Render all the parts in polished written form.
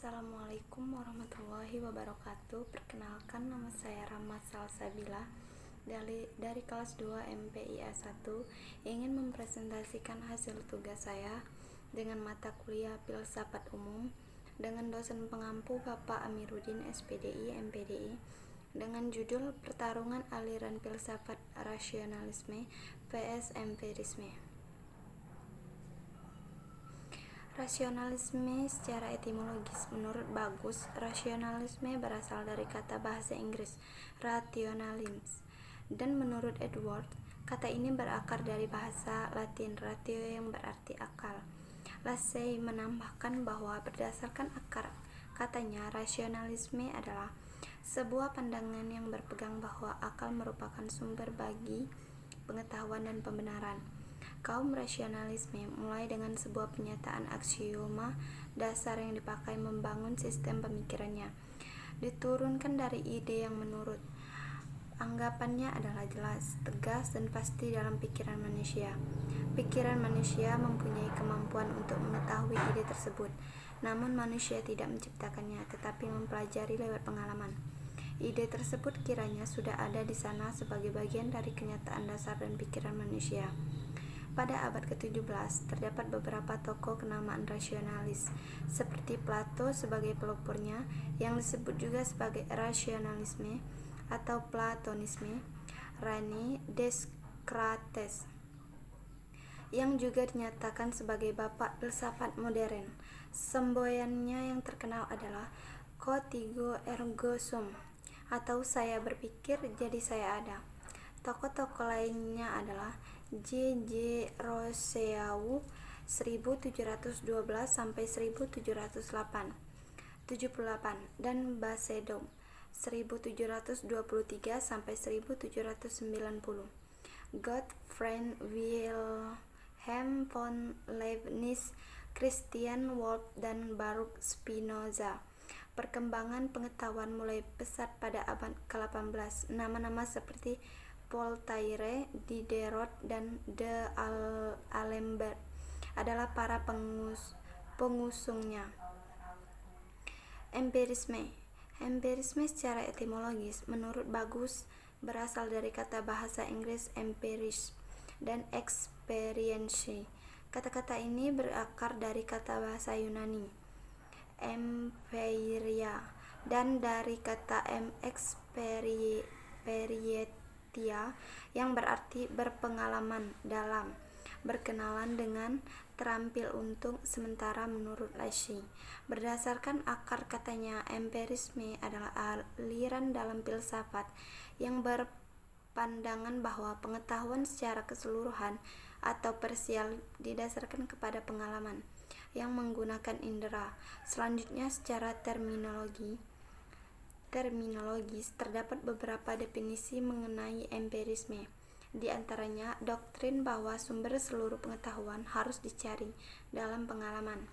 Assalamualaikum warahmatullahi wabarakatuh. Perkenalkan, nama saya Rahma Salsabila dari kelas 2 MPIA 1. Ingin mempresentasikan hasil tugas saya dengan mata kuliah Filsafat Umum dengan dosen pengampu Bapak Amiruddin SPDI MPDI dengan judul Pertarungan Aliran Filsafat Rasionalisme vs Empirisme. Rasionalisme secara etimologis. Menurut Bagus, rasionalisme berasal dari kata bahasa Inggris rationalis, dan menurut Edward, kata ini berakar dari bahasa Latin ratio yang berarti akal. Lassey menambahkan bahwa berdasarkan akar katanya, rasionalisme adalah sebuah pandangan yang berpegang bahwa akal merupakan sumber bagi pengetahuan dan pembenaran. Kaum rasionalisme mulai dengan sebuah pernyataan aksioma dasar yang dipakai membangun sistem pemikirannya, diturunkan dari ide yang menurut anggapannya adalah jelas, tegas, dan pasti dalam pikiran manusia. Pikiran manusia mempunyai kemampuan untuk mengetahui ide tersebut, namun manusia tidak menciptakannya, tetapi mempelajari lewat pengalaman. Ide tersebut kiranya sudah ada di sana sebagai bagian dari kenyataan dasar dan pikiran manusia. Pada abad ke-17, terdapat beberapa tokoh kenamaan rasionalis, seperti Plato sebagai pelopornya, yang disebut juga sebagai rasionalisme atau platonisme, Rene Descartes, yang juga dinyatakan sebagai bapak filsafat modern. Semboyannya yang terkenal adalah Cogito ergo sum, atau saya berpikir jadi saya ada. Tokoh-tokoh lainnya adalah J.J. Rousseau 1712 sampai 1778 dan Bassedon 1723 sampai 1790. Gottfried Wilhelm von Leibniz, Christian Wolff, dan Baruch Spinoza. Perkembangan pengetahuan mulai pesat pada abad ke-18. Nama-nama seperti Voltaire, Diderot, dan D'Alembert adalah para pengusungnya. Empirisme. Empirisme secara etimologis, menurut Bagus, berasal dari kata bahasa Inggris empiris dan experience. Kata-kata ini berakar dari kata bahasa Yunani empiria dan dari kata yang berarti berpengalaman dalam, berkenalan dengan, terampil untuk. Sementara menurut Lassey, berdasarkan akar katanya, empirisme adalah aliran dalam filsafat yang berpandangan bahwa pengetahuan secara keseluruhan atau parsial didasarkan kepada pengalaman yang menggunakan indera. Selanjutnya, secara terminologis terdapat beberapa definisi mengenai empirisme. Di antaranya, doktrin bahwa sumber seluruh pengetahuan harus dicari dalam pengalaman.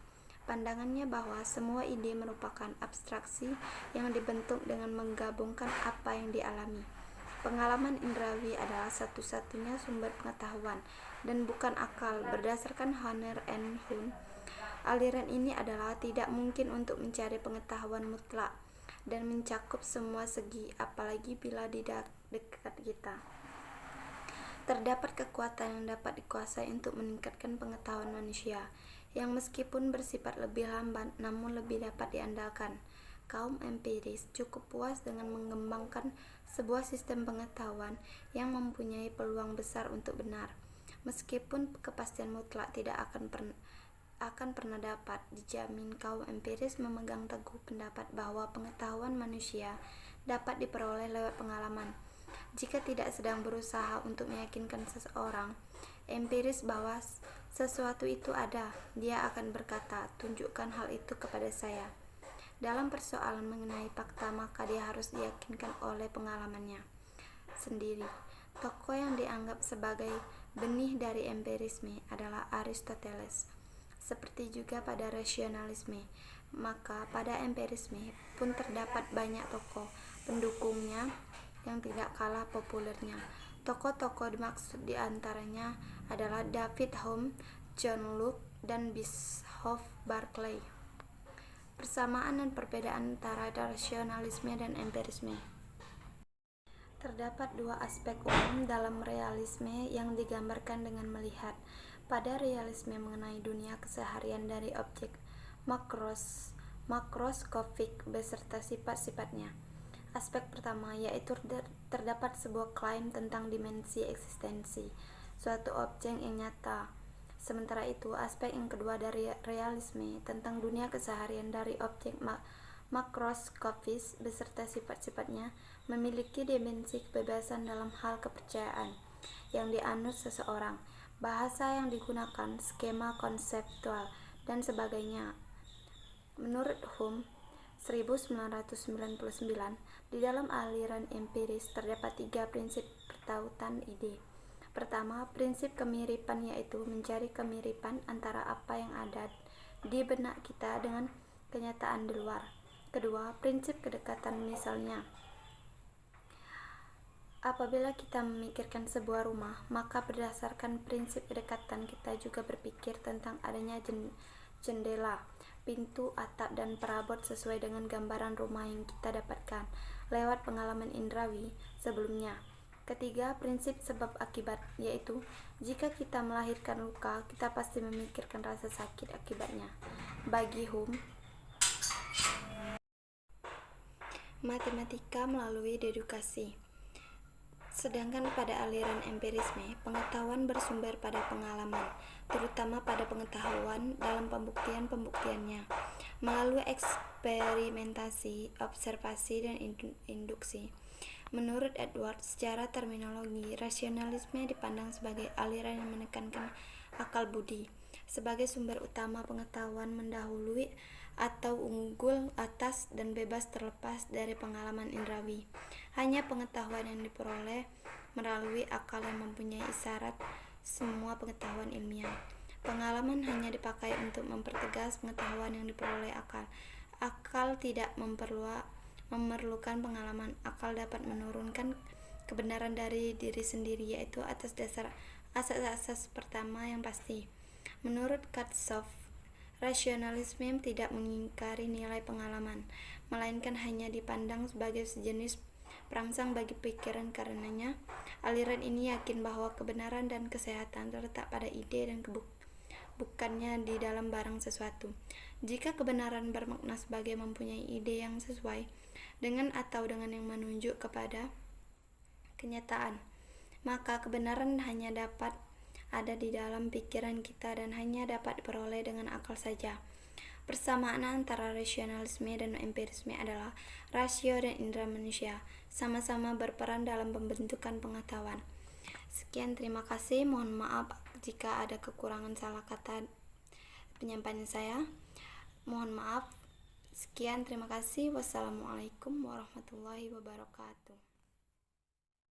Pandangannya bahwa semua ide merupakan abstraksi yang dibentuk dengan menggabungkan apa yang dialami. Pengalaman indrawi adalah satu-satunya sumber pengetahuan dan bukan akal. Berdasarkan Horner and Huhn, aliran ini adalah tidak mungkin untuk mencari pengetahuan mutlak dan mencakup semua segi, apalagi bila di dekat kita. Terdapat kekuatan yang dapat dikuasai untuk meningkatkan pengetahuan manusia, yang meskipun bersifat lebih lambat namun lebih dapat diandalkan. Kaum empiris cukup puas dengan mengembangkan sebuah sistem pengetahuan yang mempunyai peluang besar untuk benar, meskipun kepastian mutlak tidak akan pernah dapat dijamin. Kaum empiris memegang teguh pendapat bahwa pengetahuan manusia dapat diperoleh lewat pengalaman. Jika tidak sedang berusaha untuk meyakinkan seseorang empiris bahwa sesuatu itu ada, dia akan berkata, "Tunjukkan hal itu kepada saya." Dalam persoalan mengenai fakta, maka dia harus diyakinkan oleh pengalamannya sendiri. Tokoh yang dianggap sebagai benih dari empirisme adalah Aristoteles. Seperti juga pada rasionalisme, maka pada empirisme pun terdapat banyak tokoh pendukungnya yang tidak kalah populernya. Tokoh-tokoh dimaksud diantaranya adalah David Hume, John Locke, dan Bishop Berkeley. Persamaan dan perbedaan antara rasionalisme dan empirisme. Terdapat dua aspek umum dalam realisme yang digambarkan dengan melihat pada realisme mengenai dunia keseharian dari objek makroskopik beserta sifat-sifatnya. Aspek pertama yaitu terdapat sebuah klaim tentang dimensi eksistensi suatu objek yang nyata. Sementara itu, aspek yang kedua dari realisme tentang dunia keseharian dari objek makroskopis beserta sifat-sifatnya memiliki dimensi kebebasan dalam hal kepercayaan yang dianut seseorang, bahasa yang digunakan, skema konseptual, dan sebagainya. Menurut Hume 1999, di dalam aliran empiris terdapat 3 prinsip pertautan ide. Pertama, prinsip kemiripan, yaitu mencari kemiripan antara apa yang ada di benak kita dengan kenyataan di luar. Kedua, prinsip kedekatan, misalnya apabila kita memikirkan sebuah rumah, maka berdasarkan prinsip kedekatan kita juga berpikir tentang adanya jendela, pintu, atap, dan perabot sesuai dengan gambaran rumah yang kita dapatkan lewat pengalaman indrawi sebelumnya. Ketiga, prinsip sebab akibat, yaitu jika kita melahirkan luka, kita pasti memikirkan rasa sakit akibatnya. Bagi Hume, matematika melalui dedukasi. Sedangkan pada aliran empirisme, pengetahuan bersumber pada pengalaman, terutama pada pengetahuan dalam pembuktiannya, melalui eksperimentasi, observasi, dan induksi. Menurut Edward, secara terminologi, rasionalisme dipandang sebagai aliran yang menekankan akal budi sebagai sumber utama pengetahuan, mendahului atau unggul atas dan bebas terlepas dari pengalaman indrawi. Hanya pengetahuan yang diperoleh melalui akal yang mempunyai syarat semua pengetahuan ilmiah. Pengalaman hanya dipakai untuk mempertegas pengetahuan yang diperoleh akal. Akal tidak memerlukan pengalaman. Akal dapat menurunkan kebenaran dari diri sendiri, yaitu atas dasar asas-asas pertama yang pasti. Menurut Katzoff, rasionalisme tidak mengingkari nilai pengalaman, melainkan hanya dipandang sebagai sejenis perangsang bagi pikiran. Karenanya, aliran ini yakin bahwa kebenaran dan kesehatan terletak pada ide dan bukannya di dalam barang sesuatu. Jika kebenaran bermakna sebagai mempunyai ide yang sesuai dengan atau dengan yang menunjuk kepada kenyataan, maka kebenaran hanya dapat ada di dalam pikiran kita dan hanya dapat diperoleh dengan akal saja. Persamaan antara rasionalisme dan empirisme adalah rasio dan indera manusia sama-sama berperan dalam pembentukan pengetahuan. Sekian, terima kasih. Mohon maaf jika ada kekurangan salah kata penyampaian saya. Mohon maaf. Sekian, terima kasih. Wassalamualaikum warahmatullahi wabarakatuh.